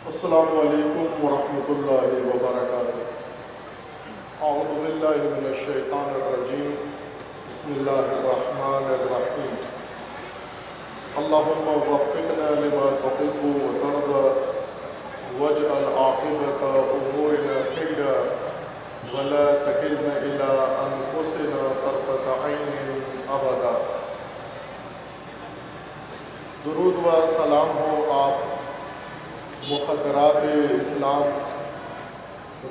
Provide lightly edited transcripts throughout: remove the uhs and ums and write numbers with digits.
السلام علیکم ورحمۃ اللہ وبرکاتہ۔ اعوذ باللہ من الشیطان الرجیم، بسم اللہ الرحمن الرحیم۔ اللہم وفقنا لما تحب وترضى واجعل عاقبۃ امورنا خیرا ولا تکلنا الی انفسنا طرفۃ عین ابدا۔ درود و سلام ہو آپ مخدرات اسلام،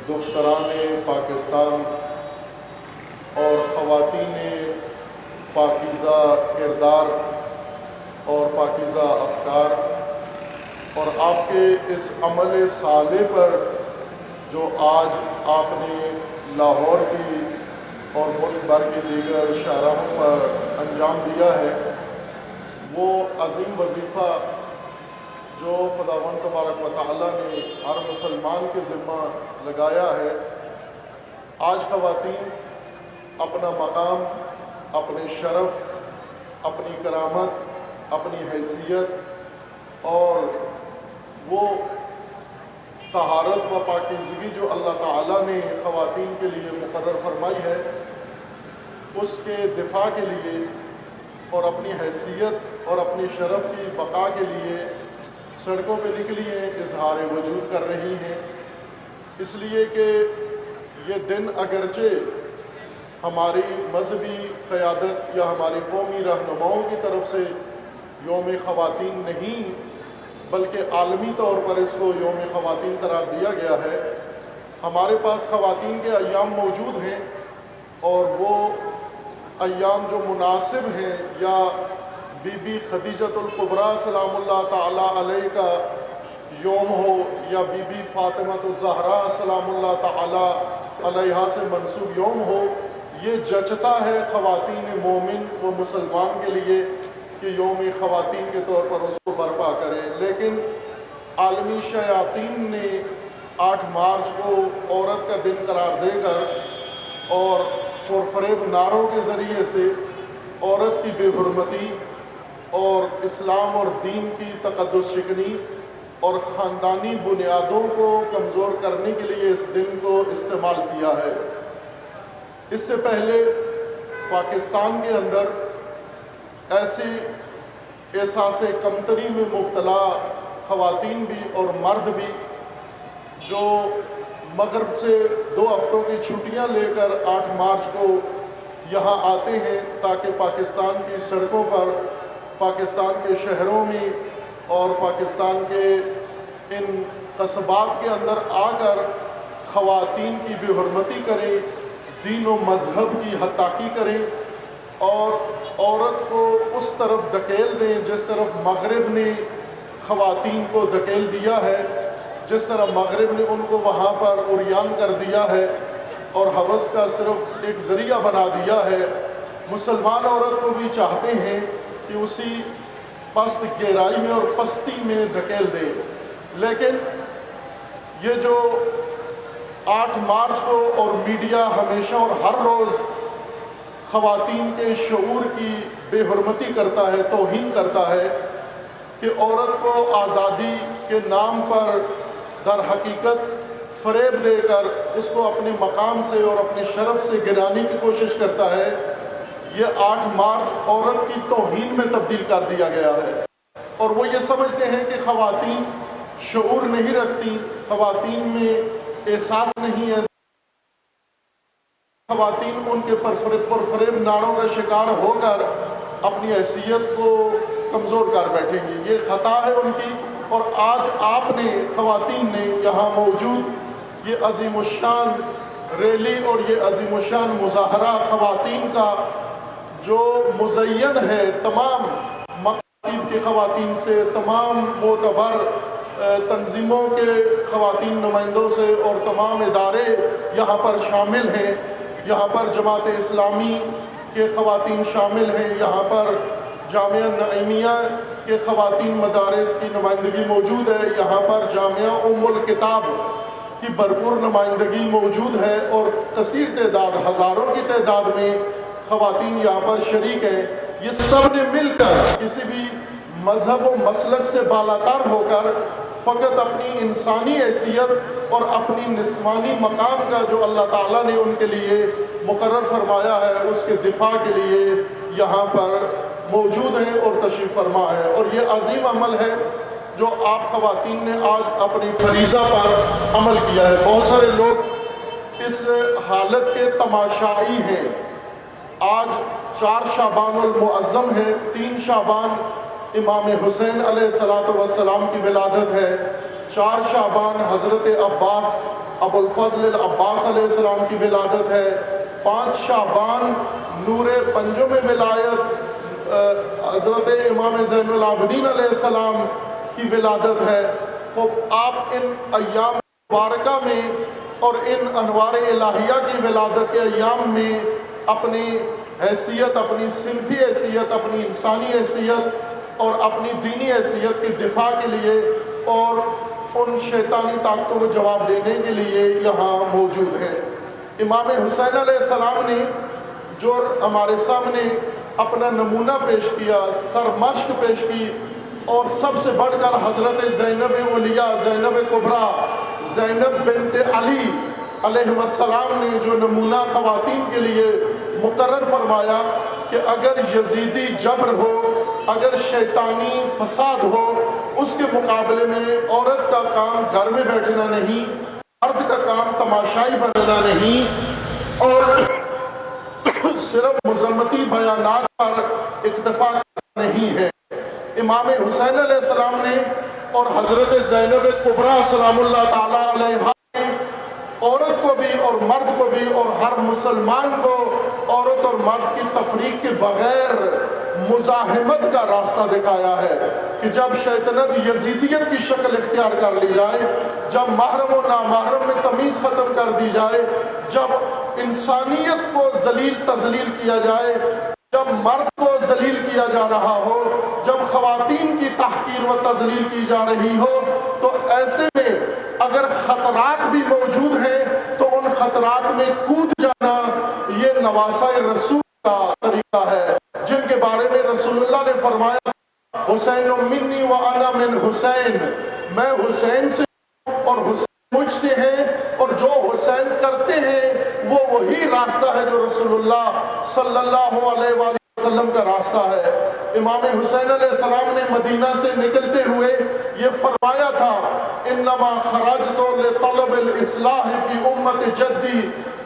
دختران پاکستان اور خواتین پاکیزہ کردار اور پاکیزہ افکار، اور آپ کے اس عمل صالح پر جو آج آپ نے لاہور کی اور ملک بھر کے دیگر شاہراہوں پر انجام دیا ہے، وہ عظیم وظیفہ جو خداوند تبارک و تعالیٰ نے ہر مسلمان کے ذمہ لگایا ہے۔ آج خواتین اپنا مقام، اپنے شرف، اپنی کرامت، اپنی حیثیت اور وہ طہارت و پاکیزگی جو اللہ تعالیٰ نے خواتین کے لیے مقرر فرمائی ہے، اس کے دفاع کے لیے اور اپنی حیثیت اور اپنی شرف کی بقا کے لیے سڑکوں پہ نکلی ہیں، اظہار وجود کر رہی ہیں۔ اس لیے کہ یہ دن اگرچہ ہماری مذہبی قیادت یا ہماری قومی رہنماؤں کی طرف سے یوم خواتین نہیں، بلکہ عالمی طور پر اس کو یوم خواتین قرار دیا گیا ہے، ہمارے پاس خواتین کے ایام موجود ہیں، اور وہ ایام جو مناسب ہیں، یا بی بی خدیجۃ الکبریٰ سلام اللہ تعالیٰ علیہ کا یوم ہو، یا بی بی فاطمۃ الزہراء سلام اللہ تعالیٰ علیہا سے منسوب یوم ہو، یہ جچتا ہے خواتین مومن و مسلمان کے لیے کہ یوم خواتین کے طور پر اس کو برپا کریں۔ لیکن عالمی شیاطین نے 8 مارچ کو عورت کا دن قرار دے کر اور پرفریب نعروں کے ذریعے سے عورت کی بے حرمتی اور اسلام اور دین کی تقدس شکنی اور خاندانی بنیادوں کو کمزور کرنے کے لیے اس دن کو استعمال کیا ہے۔ اس سے پہلے پاکستان کے اندر ایسی احساس کمتری میں مبتلا خواتین بھی اور مرد بھی جو مغرب سے 2 ہفتوں کی چھٹیاں لے کر 8 مارچ کو یہاں آتے ہیں تاکہ پاکستان کی سڑکوں پر، پاکستان کے شہروں میں اور پاکستان کے ان قصبات کے اندر آ کر خواتین کی بے حرمتی کریں، دین و مذہب کی حتاقی کریں، اور عورت کو اس طرف دھکیل دیں جس طرف مغرب نے خواتین کو دھکیل دیا ہے، جس طرح مغرب نے ان کو وہاں پر عریان کر دیا ہے اور ہوس کا صرف ایک ذریعہ بنا دیا ہے۔ مسلمان عورت کو بھی چاہتے ہیں کہ اسی پست گہرائی میں اور پستی میں دھکیل دے، لیکن یہ جو 8 مارچ کو اور میڈیا ہمیشہ اور ہر روز خواتین کے شعور کی بے حرمتی کرتا ہے، توہین کرتا ہے، کہ عورت کو آزادی کے نام پر در حقیقت فریب دے کر اس کو اپنے مقام سے اور اپنے شرف سے گرانے کی کوشش کرتا ہے۔ یہ 8 مارچ عورت کی توہین میں تبدیل کر دیا گیا ہے، اور وہ یہ سمجھتے ہیں کہ خواتین شعور نہیں رکھتی، خواتین میں احساس نہیں ہے، خواتین ان کے پرفریب نعروں کا شکار ہو کر اپنی حیثیت کو کمزور کر بیٹھیں گی۔ یہ خطا ہے ان کی، اور آج آپ نے خواتین نے یہاں موجود یہ عظیم الشان ریلی اور یہ عظیم الشان مظاہرہ خواتین کا جو مزین ہے تمام مکاتب کی خواتین سے، تمام معتبر تنظیموں کے خواتین نمائندوں سے، اور تمام ادارے یہاں پر شامل ہیں۔ یہاں پر جماعت اسلامی کے خواتین شامل ہیں، یہاں پر جامعہ نعیمیہ کے خواتین مدارس کی نمائندگی موجود ہے، یہاں پر جامعہ ام الکتاب کی بھرپور نمائندگی موجود ہے، اور کثیر تعداد، ہزاروں کی تعداد میں خواتین یہاں پر شریک ہیں۔ یہ سب نے مل کر کسی بھی مذہب و مسلک سے بالاتر ہو کر فقط اپنی انسانی حیثیت اور اپنی نسوانی مقام کا جو اللہ تعالیٰ نے ان کے لیے مقرر فرمایا ہے اس کے دفاع کے لیے یہاں پر موجود ہیں اور تشریف فرما ہے۔ اور یہ عظیم عمل ہے جو آپ خواتین نے آج اپنی فریضہ پر عمل کیا ہے۔ بہت سارے لوگ اس حالت کے تماشائی ہیں۔ آج 4 شعبان المعظم ہے، 3 شعبان امام حسین علیہ السلام کی ولادت ہے، 4 شعبان حضرت عباس ابو الفضل العباس علیہ السلام کی ولادت ہے، 5 شعبان نور پنجم ولایت حضرت امام زین العابدین علیہ السلام کی ولادت ہے۔ تو آپ ان ایام مبارکہ میں اور ان انوار الہیہ کی ولادت کے ایام میں اپنی حیثیت، اپنی صنفی حیثیت، اپنی انسانی حیثیت اور اپنی دینی حیثیت کے دفاع کے لیے اور ان شیطانی طاقتوں کو جواب دینے کے لیے یہاں موجود ہیں۔ امام حسین علیہ السلام نے جو ہمارے سامنے اپنا نمونہ پیش کیا، سرمشق پیش کی، اور سب سے بڑھ کر حضرت زینب اولیاء، زینب کبریٰ، زینب بنت علی علیہ السلام نے جو نمونہ خواتین کے لیے مقرر فرمایا کہ اگر یزیدی جبر ہو، اگر شیطانی فساد ہو، اس کے مقابلے میں عورت کا کام گھر میں بیٹھنا نہیں، مرد کا کام تماشائی بننا نہیں، اور صرف مذمتی بیانات پر اکتفا کرنا نہیں ہے۔ امام حسین علیہ السلام نے اور حضرت زینب کبریٰ سلام اللہ تعالیٰ علیہا نے عورت کو بھی اور مرد کو بھی اور ہر مسلمان کو عورت اور مرد کی تفریق کے بغیر مزاحمت کا راستہ دکھایا ہے کہ جب شیطنت یزیدیت کی شکل اختیار کر لی جائے، جب محرم و نامحرم میں تمیز ختم کر دی جائے، جب انسانیت کو ذلیل تذلیل کیا جائے، جب مرد کو ذلیل کیا جا رہا ہو، جب خواتین کی تحقیر و تذلیل کی جا رہی ہو، تو ایسے میں اگر خطرات بھی موجود ہیں تو ان خطرات میں کود جانا یہ نواسہ رسول کا طریقہ ہے، جن کے بارے میں رسول اللہ نے فرمایا حسین منی و انا من حسین، میں حسین سے اور حسین مجھ سے ہیں، اور جو حسین کرتے ہیں وہ وہی راستہ ہے جو رسول اللہ صلی اللہ علیہ وآلہ وسلم کا راستہ ہے۔ امام حسین علیہ السلام نے مدینہ سے نکلتے ہوئے یہ فرمایا تھا انما خرجت لطلب الاصلاح فی امت جدی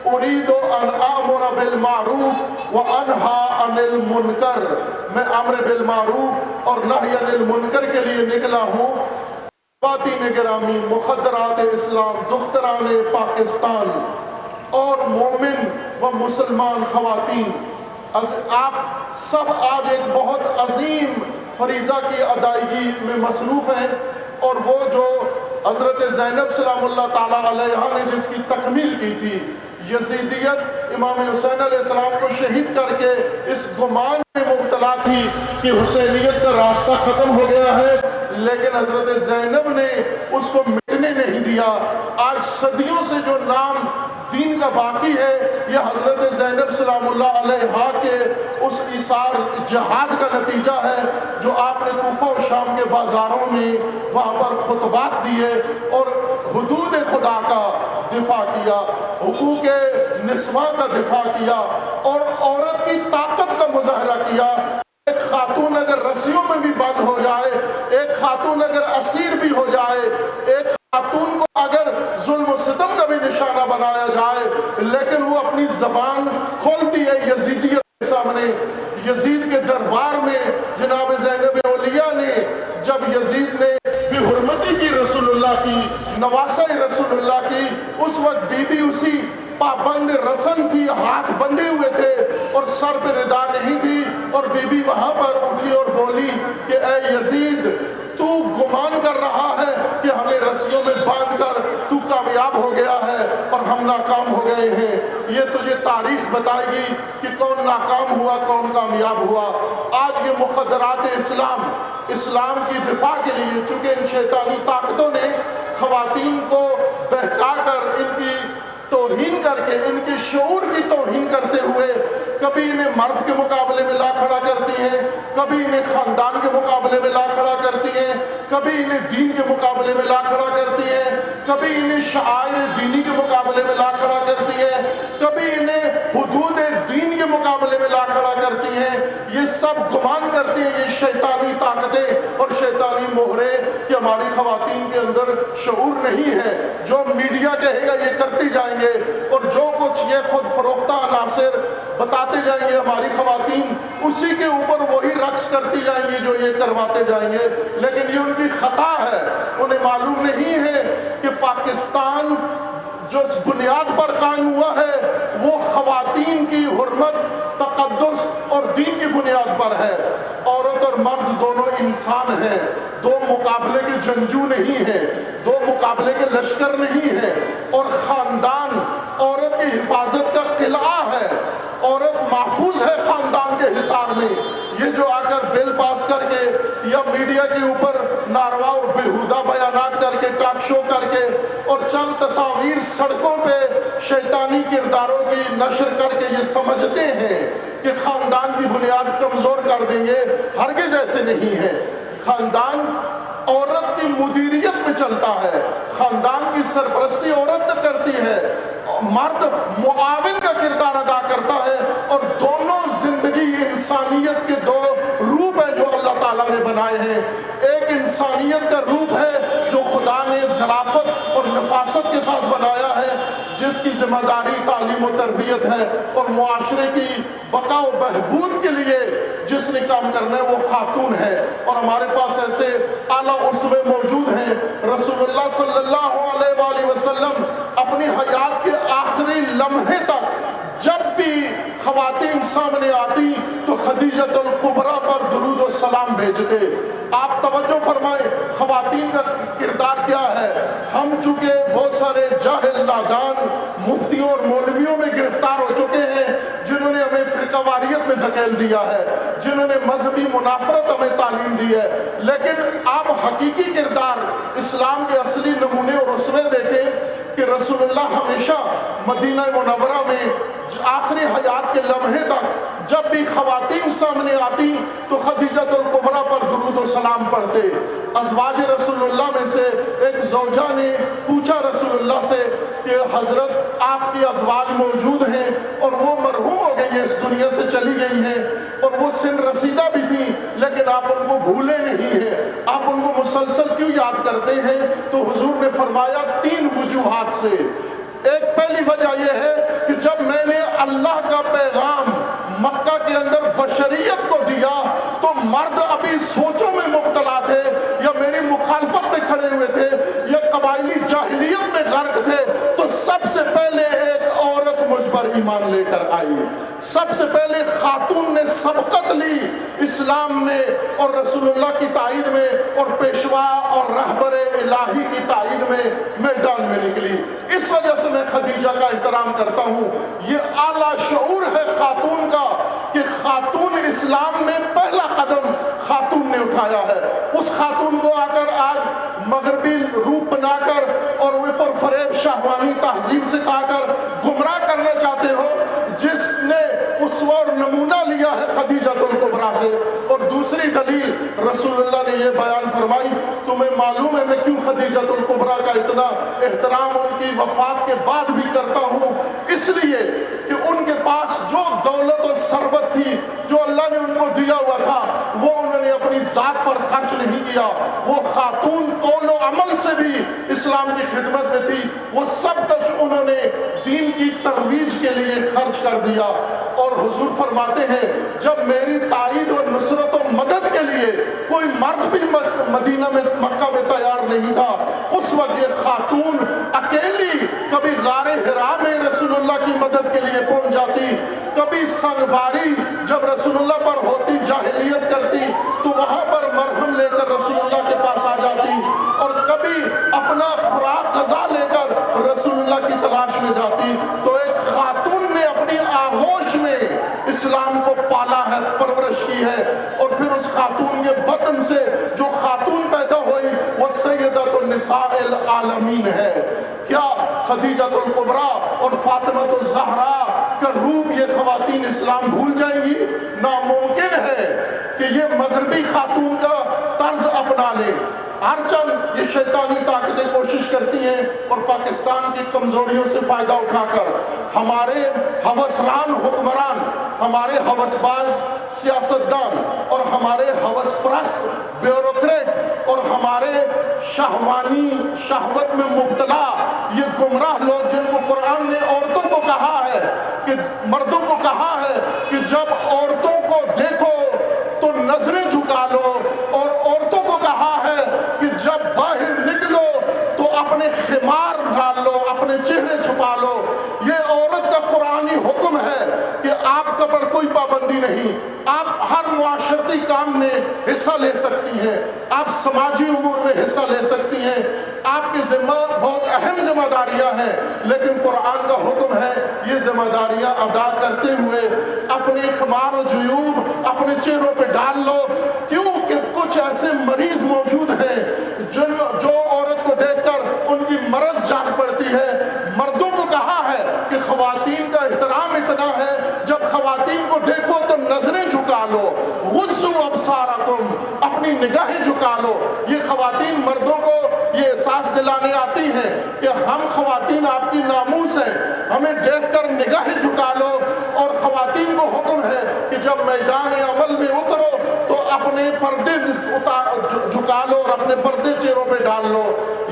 اريد ان امر بالمعروف وانہا عن المنکر، میں امر بالمعروف اور نہی عن المنکر کے لیے نکلا ہوں۔ خواتین گرامی، مخدرات اسلام، دختران پاکستان اور مومن و مسلمان خواتین، آپ سب آج ایک بہت عظیم فریضہ کی ادائیگی میں مصروف ہیں، اور وہ جو حضرت زینب سلام اللہ تعالیٰ علیہا نے جس کی تکمیل کی تھی، یزیدیت امام حسین علیہ السلام کو شہید کر کے اس گمان میں مبتلا تھی کہ حسینیت کا راستہ ختم ہو گیا ہے، لیکن حضرت زینب نے اس کو مٹنے نہیں دیا۔ آج صدیوں سے جو نام دین کا باقی ہے یہ حضرت زینب سلام اللہ علیہا کے اس ایثار جہاد کا نتیجہ ہے جو آپ نے کوفہ و شام کے بازاروں میں وہاں پر خطبات دیے اور حدود خدا کا دفاع کیا، حقوق نسواں کا دفاع کیا اور عورت کی طاقت کا مظاہرہ کیا۔ ایک خاتون اگر رسیوں میں بھی بند ہو جائے، ایک خاتون اگر اسیر بھی ہو جائے، ایک خاتون کو اگر ظلم و ستم کا بھی نشانہ بنایا جائے، لیکن وہ اپنی زبان کھولتی ہے یزیدیت کے سامنے۔ یزید کے دربار میں جناب زینب اولیاء نے جب یزید نے بھی حرمتی کی رسول اللہ کی، نواسہ رسول اللہ کی، اس وقت بی بی اسی پابند رسن تھی، ہاتھ بندھے ہوئے تھے اور سر پہ ردا نہیں تھی، اور بی بی وہاں پر اٹھی اور بولی کہ اے یزید، تو گمان کر رہا ہے کہ ہمیں رسیوں میں باندھ کر تو کامیاب ہو گیا ہے اور ہم ناکام ہو گئے ہیں۔ یہ تجھے تاریخ بتائے گی کہ کون ناکام ہوا کون کامیاب ہوا۔ آج یہ مخدرات اسلام کی دفاع کے لیے، چونکہ ان شیطانی طاقتوں نے خواتین کو بہکا کر ان کی توہین توہین کر کے، ان کے شعور کی توہین کرتے ہوئے کبھی انہیں مرد کے مقابلے میں لا کھڑا کرتی ہیں، کبھی انہیں خاندان کے مقابلے میں لا کھڑا کرتی ہیں، کبھی انہیں دین کے مقابلے میں لا کھڑا کرتی ہیں، کبھی انہیں شعائر دینی کے مقابلے میں لا کھڑا کرتی ہے، کبھی انہیں حدود دین کے مقابلے میں لا کھڑا کرتی ہیں۔ یہ سب گمان کرتی ہیں، یہ شیطانی طاقتیں اور شیطانی مہرے کہ ہماری خواتین کے اندر شعور نہیں ہے، جو میڈیا کہے گا یہ کرتی جائیں گے، اور جو کچھ یہ خود فروختہ عناصر بتاتے جائیں گے ہماری خواتین اسی کے اوپر وہی رقص کرتی جائیں گی جو یہ کرواتے جائیں گے۔ لیکن یہ ان کی خطا ہے، انہیں معلوم نہیں ہے کہ پاکستان جو اس بنیاد پر قائم ہوا ہے وہ خواتین کی حرمت، تقدس اور دین کی بنیاد پر ہے۔ عورت اور مرد دونوں انسان ہیں، دو مقابلے کے جنگجو نہیں ہیں، دو مقابلے کے لشکر نہیں ہیں، اور خاندان عورت کی حفاظت کا قلعہ ہے، عورت محفوظ ہے خاندان کے حصار میں۔ یہ جو آ کر بل پاس کر کے یا میڈیا کے اوپر ناروا اور بےہودہ بیانات کر کے، ٹاک شو کر کے، اور چند تصاویر سڑکوں پہ شیطانی کرداروں کی نشر کر کے یہ سمجھتے ہیں کہ خاندان کی بنیاد کمزور کر دیں گے، ہرگز ایسے نہیں ہے۔ خاندان عورت کی مدیریت میں چلتا ہے، خاندان کی سرپرستی عورت کرتی ہے، مرد معاون کا کردار ادا کرتا ہے، اور دونوں زندگی انسانیت کے دو روپ ہیں جو اللہ تعالیٰ نے بنائے ہیں۔ ایک انسانیت کا روپ ہے جو خدا نے ظرافت اور نفاست کے ساتھ بنایا ہے، جس کی ذمہ داری تعلیم و تربیت ہے، اور معاشرے کی بقا و بہبود کے لیے جس نے کام کرنا ہے وہ خاتون ہے۔ اور ہمارے پاس ایسے اعلیٰ اسوے موجود ہیں۔ رسول اللہ صلی اللہ علیہ وآلہ وسلم اپنی حیات کے آخری لمحے تک جب بھی خواتین سامنے آتی تو خدیجۃ الکبریٰ پر درود و سلام بھیجتے۔ آپ توجہ فرمائیں خواتین کا کردار کیا ہے۔ ہم چونکہ بہت سارے جاہل نادان مفتیوں اور مولویوں میں گرفتار ہو چکے ہیں جنہوں نے ہمیں فرقہ واریت میں دھکیل دیا ہے، جنہوں نے مذہبی منافرت ہمیں تعلیم دی ہے، لیکن آپ حقیقی کردار اسلام کے اصلی نمونے اور اسوے دیکھیں کہ رسول اللہ ہمیشہ مدینہ منورہ میں آخری حیات کے لمحے تک جب بھی خواتین سامنے آتی تو خدیجۃ الکبریٰ پر درود و سلام پڑھتے۔ ازواج رسول اللہ میں سے ایک زوجہ نے پوچھا رسول اللہ سے کہ حضرت آپ کی ازواج موجود ہیں اور وہ مرحوم ہو گئی ہیں، اس دنیا سے چلی گئی ہیں، اور وہ سن رسیدہ بھی تھیں، لیکن آپ ان کو بھولے نہیں ہیں، آپ ان کو مسلسل کیوں یاد کرتے ہیں؟ تو حضور نے فرمایا 3 وجوہات سے۔ ایک پہلی وجہ یہ ہے کہ جب میں نے اللہ کا پیغام مکہ کے اندر بشریت کو دیا تو مرد ابھی سوچوں میں مبتلا تھے، یا میری مخالفت میں کھڑے ہوئے تھے، یا قبائلی جاہلیت میں غرق تھے، تو سب سے پہلے ایک عورت مجھ پر ایمان لے کر آئی۔ سب سے پہلے خاتون نے سبقت لی اسلام میں اور رسول اللہ کی تائید میں، اور پیشوا اور رہبر الہی کی تائید میں میدان میں نکلی۔ اس وجہ سے میں خدیجہ کا احترام کرتا ہوں۔ یہ اعلیٰ شعور ہے خاتون کا کہ خاتون اسلام میں پہلا قدم خاتون نے اٹھایا ہے۔ اس خاتون کو آ کر آج مغربی روپ بنا کر اور اوپر فریب شہوانی تہذیب سے کھا کر گمراہ کرنا چاہتے ہو، جس نے اسوہ اور نمونہ لیا ہے خدیجۃ الکبریٰ سے۔ اور دوسری دلیل رسول اللہ نے یہ بیان فرمائی، تمہیں معلوم ہے میں کیوں خدیجۃ الکبریٰ کا اتنا احترام ان کی وفات کے بعد بھی کرتا ہوں؟ اس لیے کہ ان کے پاس جو دولت اور ثروت تھی جو اللہ نے ان کو دیا ہوا تھا وہ انہوں نے اپنی ذات پر خرچ نہیں کیا۔ وہ خاتون قول و عمل سے بھی اسلام کی خدمت میں تھی، وہ سب کچھ انہوں نے دین کی ترویج کے لیے خرچ کر دیا۔ اور حضور فرماتے ہیں جب میری تائید اور نصرت و مدد کے لیے کوئی مرد بھی مدینہ میں مکہ میں تیار نہیں تھا، اس وقت یہ خاتون اکیلی کبھی غار حرا میں رسول اللہ کی مدد کے لیے پہنچ جاتی، کبھی سنگباری جب رسول اللہ پر ہوتی جاہلیت کرتی تو وہاں پر مرہم لے کر رسول اللہ کے پاس آ جاتی، اور کبھی اپنا خوراک غذا لے کر رسول اللہ کی تلاش میں جاتی۔ تو ایک خاتون نے اپنی آغوش میں اسلام کو پالا ہے، پرورش کی ہے، اور پھر اس خاتون کے بطن سے جو خاتون پیدا ہوئی وہ سید سیدۃ النساء العالمین ہے۔ کیا خدیجۃ الکبریٰ اور فاطمۃ الزہرا کا روپ یہ خواتین اسلام بھول جائیں گی؟ ناممکن ہے کہ یہ مغربی خاتون کا طرز اپنا لیں۔ ہر چند یہ شیطانی طاقتیں کوشش کرتی ہیں اور پاکستان کی کمزوریوں سے فائدہ اٹھا کر ہمارے ہوسران حکمران، ہمارے ہوسباز سیاستدان اور ہمارے ہوس پرست بیوروکریٹ اور ہمارے شہوت میں مبتلا یہ گمراہ لوگ، جن کو قرآن نے عورتوں کو کہا ہے کہ مردوں کو کہا ہے کہ جب عورتوں کو دیکھو تو نظریں جھکا لو، اور عورتوں کو کہا ہے کہ جب باہر نکلو تو اپنے خمار ڈال لو، اپنے چہرے چھپا لو۔ یہ عورت کا قرآنی حکم ہے کہ آپ کا پر کوئی پابندی نہیں، آپ ہر معاشرتی کام میں حصہ لے سکتی ہیں، آپ سماجی امور میں حصہ لے سکتی ہیں، آپ کی بہت اہم ذمہ داریاں ہیں، لیکن قرآن کا حکم ہے یہ ذمہ داریاں ادا کرتے ہوئے اپنے خمار و جیوب اپنے چہروں پہ ڈال لو، کیونکہ کچھ ایسے مریض موجود ہیں جو عورت کو دیکھ کر ان کی مرض جاگ پڑتی ہے۔ مردوں کو کہا ہے کہ خواتین کا احترام اتنا ہے، جب خواتین کو دیکھو تو نظریں جھکا لو، غضوا ابصارکم، اپنی نگاہیں جھکا لو۔ یہ خواتین مردوں کو یہ احساس دلانے آتی ہیں کہ ہم خواتین آپ کی ناموس ہیں، ہمیں دیکھ کر نگاہیں جھکا لو۔ اور خواتین کو حکم ہے کہ جب میدان عمل میں اترو تو اپنے پردے جھکا لو اور اپنے پردے چہروں پہ ڈال لو۔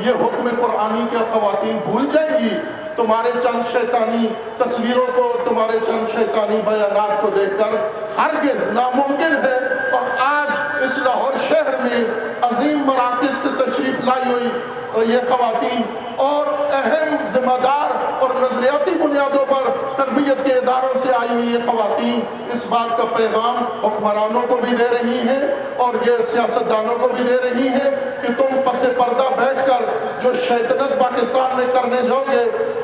یہ حکم قرآنی کے خواتین بھول جائیں گی؟ تمہارے چند شیطانی تصویروں کو، تمہارے چند شیطانی بیانات کو دیکھ کر ہرگز ناممکن ہے۔ اور آج اس لاہور شہر میں عظیم مراکز سے تشریف لائی ہوئی یہ خواتین اور اہم ذمہ دار اور نظریاتی بنیادوں پر تربیت کے اداروں سے آئی ہوئی یہ خواتین اس بات کا پیغام حکمرانوں کو بھی دے رہی ہیں اور یہ سیاستدانوں کو بھی دے رہی ہیں کہ تم پس پردہ بیٹھ کر جو شیطنت پاکستان میں کرنے جاؤ گے،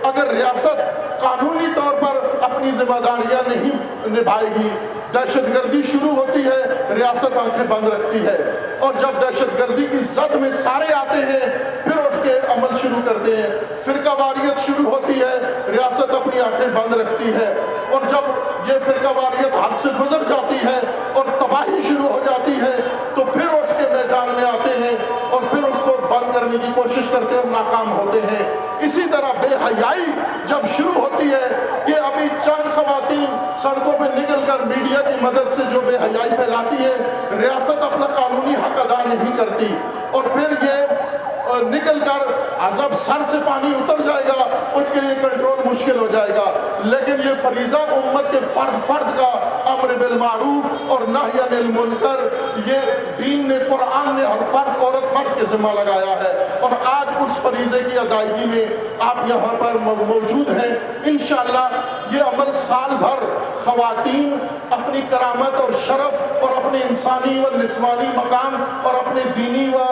اگر ریاست قانونی طور پر اپنی ذمہ داریاں نہیں نبھائے گی، دہشت گردی شروع ہوتی ہے، ریاست آنکھیں بند رکھتی ہے، اور جب دہشت گردی کی زد میں سارے آتے ہیں پھر اٹھ کے عمل شروع کرتے ہیں، فرقہ واریت شروع ہوتی ہے، ریاست اپنی آنکھیں بند رکھتی ہے، اور جب یہ فرقہ واریت حد سے گزر جاتی ہے اور تباہی شروع ہو جاتی ہے تو پھر اٹھ کے میدان میں آتے ہیں اور پھر اس کو بند کرنے کی کوشش کرتے ہیں اور ناکام ہوتے ہیں۔ اسی طرح بے حیائی جب شروع ہوتی ہے، یہ ابھی چند خواتین سڑکوں پہ نکل کر میڈیا کی مدد سے جو بے حیائی پھیلاتی ہے، ریاست اپنا قانونی حق ادا نہیں کرتی، اور پھر یہ نکل کر جب سر سے پانی اتر جائے گا ان کے لیے کنٹرول مشکل ہو جائے گا۔ لیکن یہ فریضہ امت کے فرد کا امر بالمعروف اور نہی عن المنکر، یہ دین نے، قرآن نے ہر فرد عورت مرد کے ذمہ لگایا ہے، اور آج اس فریضے کی ادائیگی میں آپ یہاں پر موجود ہیں۔ انشاءاللہ یہ عمل سال بھر خواتین اپنی کرامت اور شرف اور اپنے انسانی و نسوانی مقام اور اپنے دینی و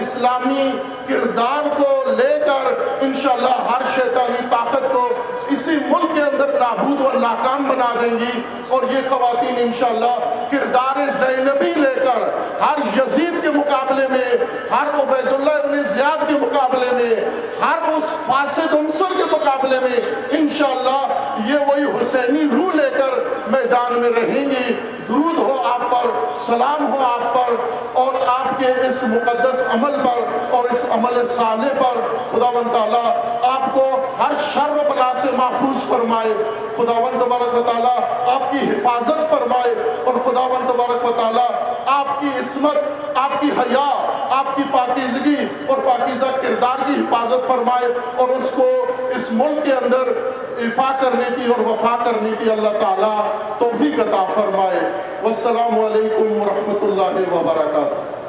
اسلامی کردار کو لے کر انشاءاللہ ہر شیطانی طاقت کو اسی ملک کے اندر نابود و ناکام بنا دیں گی، اور یہ خواتین انشاءاللہ کردار زینبی لے کر ہر یزید کے مقابلے میں، ہر عبید اللہ ابن زیاد کے مقابلے میں، ہر اس فاسد عنصر کے مقابلے میں انشاءاللہ یہ وہی حسینی روح لے کر میدان میں رہیں گی۔ درود ہو آپ پر، سلام ہو آپ پر اور آپ کے اس مقدس عمل پر اور اس عمل صالح پر۔ خداوند تعالیٰ آپ کو ہر شر و بلا سے محفوظ فرمائے، خداوند تبارک و تعالیٰ آپ کی حفاظت فرمائے، اور خداوند تبارک و تعالیٰ آپ کی عصمت، آپ کی حیا، آپ کی پاکیزگی اور پاکیزہ کردار کی حفاظت فرمائے، اور اس کو اس ملک کے اندر ایفا کرنے کی اور وفا کرنے کی اللہ تعالیٰ توفیق عطا فرمائے۔ والسلام علیکم ورحمۃ اللہ وبرکاتہ۔